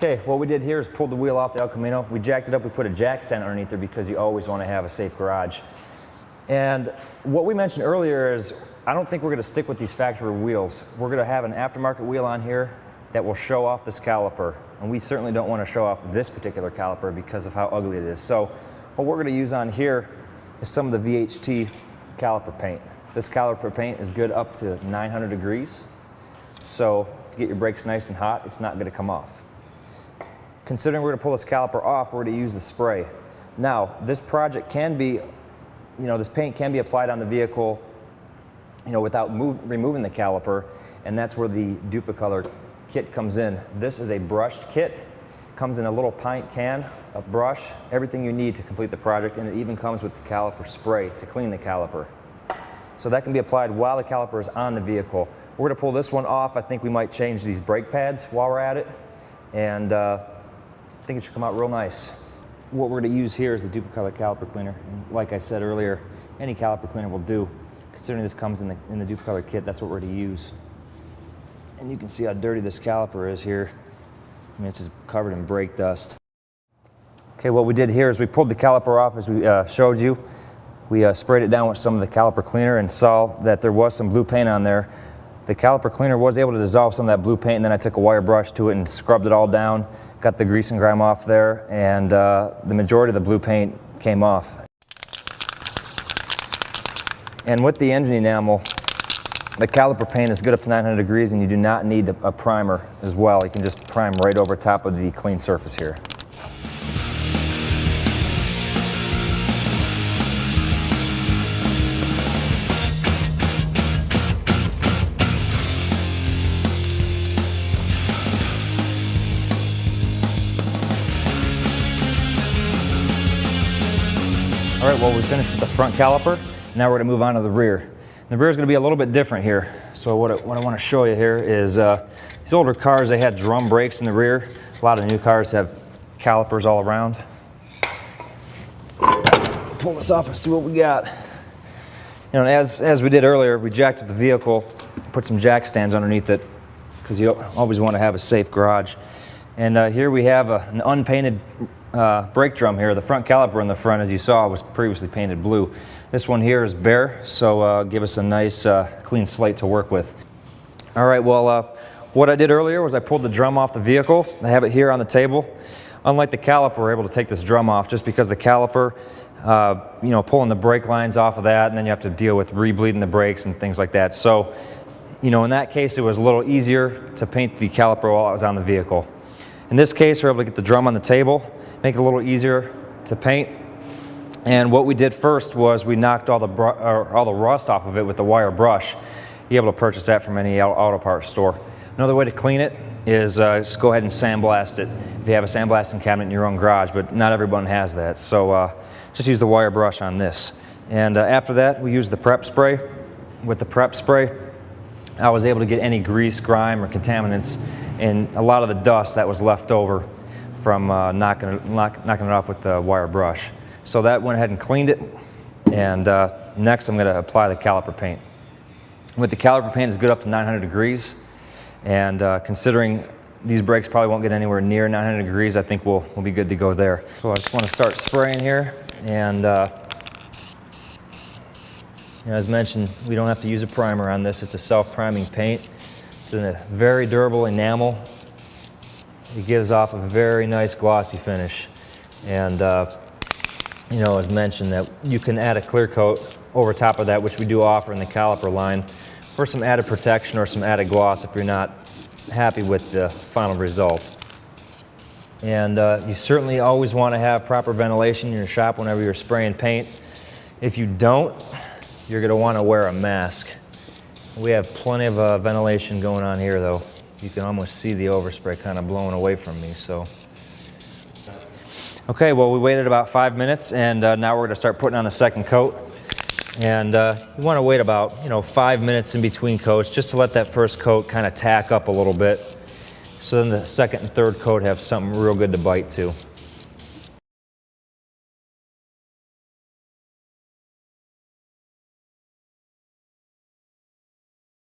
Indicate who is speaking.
Speaker 1: Okay, what we did here is pulled the wheel off the El Camino. We jacked it up, we put a jack stand underneath there because you always want to have a safe garage. And what we mentioned earlier is, I don't think we're going to stick with these factory wheels. We're going to have an aftermarket wheel on here that will show off this caliper. And we certainly don't want to show off this particular caliper because of how ugly it is. So what we're going to use on here is some of the VHT caliper paint. This caliper paint is good up to 900 degrees. So if you get your brakes nice and hot, it's not going to come off. Considering we're going to pull this caliper off, we're going to use the spray. Now, this project can be, this paint can be applied on the vehicle, without removing the caliper, and that's where the Dupli-Color kit comes in. This is a brushed kit. Comes in a little pint can, a brush, everything you need to complete the project, and it even comes with the caliper spray to clean the caliper. So that can be applied while the caliper is on the vehicle. We're going to pull this one off. I think we might change these brake pads while we're at it, and I think it should come out real nice. What we're going to use here is the Dupli-Color caliper cleaner. And like I said earlier, any caliper cleaner will do. Considering this comes in the Dupli-Color kit, that's what we're going to use. And you can see how dirty this caliper is here. I mean, it's just covered in brake dust. Okay, what we did here is we pulled the caliper off as we showed you. We sprayed it down with some of the caliper cleaner and saw that there was some blue paint on there. The caliper cleaner was able to dissolve some of that blue paint, and then I took a wire brush to it and scrubbed it all down, got the grease and grime off there, and the majority of the blue paint came off. And with the engine enamel, the caliper paint is good up to 900 degrees, and you do not need a primer as well. You can just prime right over top of the clean surface here. All right, well, we finished with the front caliper. Now we're going to move on to the rear. The rear is going to be a little bit different here. So what I want to show you here is these older cars, they had drum brakes in the rear. A lot of new cars have calipers all around. Pull this off and see what we got. As we did earlier, we jacked up the vehicle, put some jack stands underneath it because you always want to have a safe garage. And here we have an unpainted brake drum here. The front caliper in the front, as you saw, was previously painted blue. This one here is bare, so give us a nice clean slate to work with. All right, well, what I did earlier was I pulled the drum off the vehicle. I have it here on the table. Unlike the caliper, we're able to take this drum off just because the caliper, pulling the brake lines off of that, and then you have to deal with re-bleeding the brakes and things like that. So, in that case, it was a little easier to paint the caliper while I was on the vehicle. In this case, we're able to get the drum on the table, make it a little easier to paint. And what we did first was we knocked all the rust off of it with the wire brush. You're able to purchase that from any auto parts store. Another way to clean it is just go ahead and sandblast it if you have a sandblasting cabinet in your own garage, but not everyone has that. So just use the wire brush on this. And after that, we use the prep spray. With the prep spray, I was able to get any grease, grime, or contaminants and a lot of the dust that was left over from knocking it off with the wire brush. So that went ahead and cleaned it, and next I'm going to apply the caliper paint. With the caliper paint, it's good up to 900 degrees, and considering these brakes probably won't get anywhere near 900 degrees, I think we'll be good to go there. So I just want to start spraying here, and as mentioned, we don't have to use a primer on this. It's a self-priming paint. It's a very durable enamel. It gives off a very nice glossy finish, and as mentioned, that you can add a clear coat over top of that, which we do offer in the caliper line, for some added protection or some added gloss if you're not happy with the final result. And you certainly always want to have proper ventilation in your shop whenever you're spraying paint. If you don't, you're going to want to wear a mask. We have plenty of ventilation going on here, though. You can almost see the overspray kind of blowing away from me. So. Okay, well, we waited about 5 minutes, and now we're going to start putting on the second coat. And you want to wait about 5 minutes in between coats just to let that first coat kind of tack up a little bit, so then the second and third coat have something real good to bite to.